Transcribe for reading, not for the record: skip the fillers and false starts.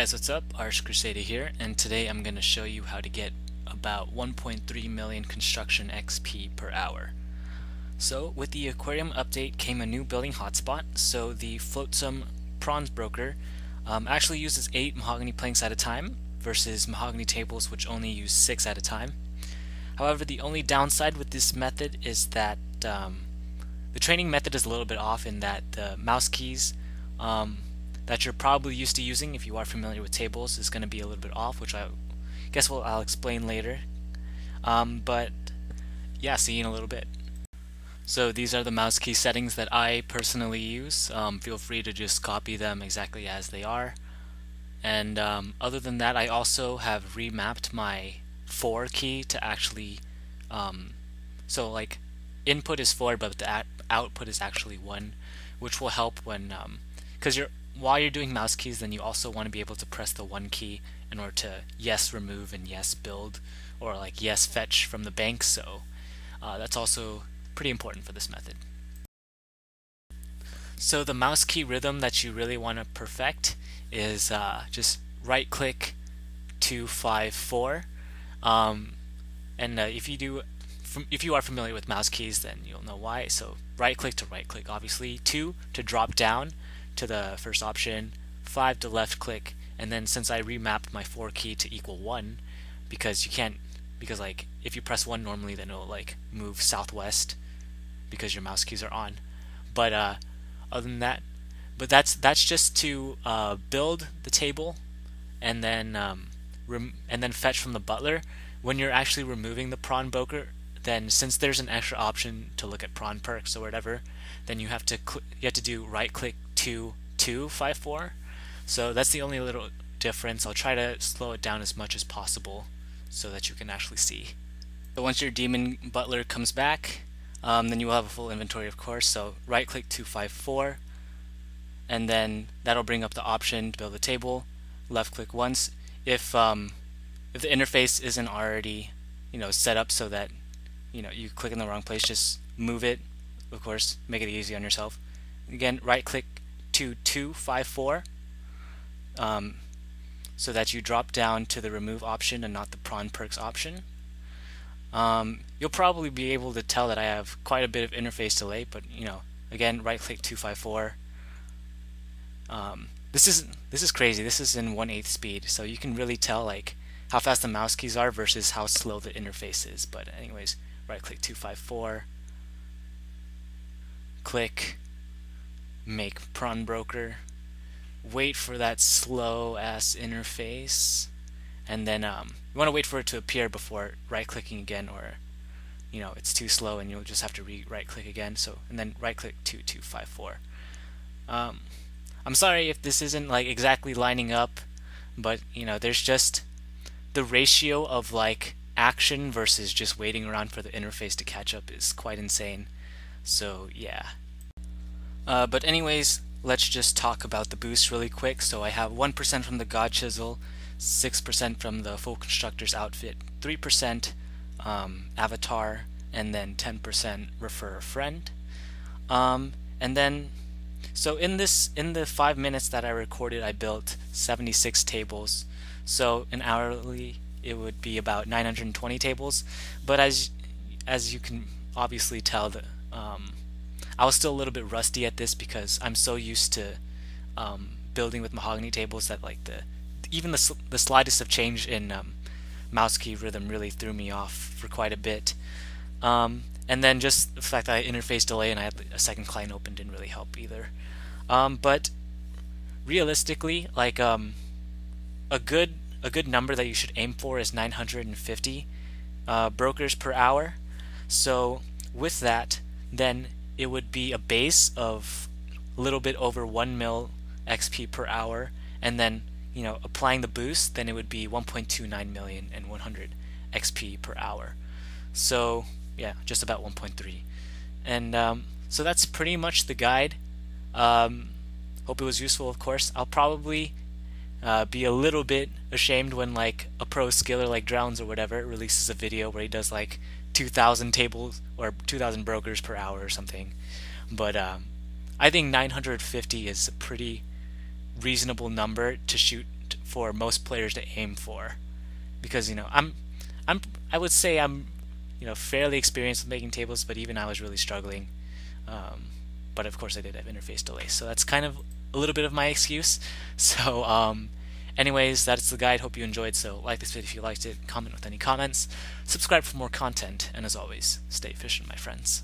guys, what's up? Crusaderr here, and today I'm going to show you how to get about 1.3 million construction XP per hour. So with the aquarium update came a new building hotspot. So the Flotsam Prawnbrokers actually uses 8 mahogany planks at a time versus mahogany tables which only use 6 at a time. However, the only downside with this method is that the training method is a little bit off in that the mouse keys that you're probably used to using if you are familiar with tables is going to be a little bit off, which I guess I'll explain later. But yeah, see you in a little bit. So these are the mouse key settings that I personally use. Feel free to just copy them exactly as they are. And other than that, I also have remapped my 4 key to actually so like input is 4 but the output is actually 1, which will help when because while you're doing mouse keys, then you also want to be able to press the 1 key in order to yes remove and yes build, or like yes fetch from the bank. So that's also pretty important for this method. So the mouse key rhythm that you really want to perfect is just right click 2 5 4, and if you are familiar with mouse keys, then you'll know why. So right click to right click, obviously, 2 to drop down to the first option, 5 to left click, and then since I remapped my 4 key to equal 1, because like if you press 1 normally, then it'll like move southwest because your mouse keys are on. But other than that, that's just to build the table and then fetch from the butler. When you're actually removing the Prawnbroker, then since there's an extra option to look at prawn perks or whatever, then you have to do right click 2 2 5 4. So that's the only little difference. I'll try to slow it down as much as possible so that you can actually see. So once your demon butler comes back, then you will have a full inventory, of course. So right click 2 5 4, and then that'll bring up the option to build a table. Left click once. If the interface isn't already set up so that you click in the wrong place, just move it, of course, make it easy on yourself. Again, right click 2 2 5 4, so that you drop down to the remove option and not the prawn perks option. You'll probably be able to tell that I have quite a bit of interface delay, but again, right click 2 5 4. This is crazy. This is in 1/8 speed, so you can really tell like how fast the mouse keys are versus how slow the interface is. But anyways, right click 2 5 4, click make Prawnbroker, wait for that slow ass interface, and then you want to wait for it to appear before right clicking again, or it's too slow and you'll just have to right click again. So and then right click 2 2 5 4. I'm sorry if this isn't like exactly lining up, but there's just the ratio of like action versus just waiting around for the interface to catch up is quite insane. So yeah. But anyways, let's just talk about the boost really quick. So I have 1% from the God Chisel, 6% from the Full Constructor's outfit, 3% Avatar, and then 10% Refer a Friend. And then so in the 5 minutes that I recorded, I built 76 tables. So in hourly it would be about 920 tables. But as you can obviously tell, that I was still a little bit rusty at this because I'm so used to building with mahogany tables that like even the slightest of change in mouse key rhythm really threw me off for quite a bit. And then just the fact that I interface delay and I had a second client open didn't really help either. But realistically, like a good number that you should aim for is 950 brokers per hour. So with that, then it would be a base of a little bit over 1 mil XP per hour, and then applying the boost, then it would be 1.29 million and 100 XP per hour. So yeah, just about 1.3. And so that's pretty much the guide. Hope it was useful, of course. I'll probably be a little bit ashamed when like a pro skiller like Drowns or whatever releases a video where he does like 2,000 tables or 2,000 brokers per hour or something. But I think 950 is a pretty reasonable number to shoot for most players to aim for, because I would say I'm fairly experienced with making tables, but even I was really struggling. But of course I did have interface delay, so that's kind of a little bit of my excuse. So anyways, that's the guide. Hope you enjoyed. So like this video if you liked it, comment with any comments, subscribe for more content, and as always, stay fishing, my friends.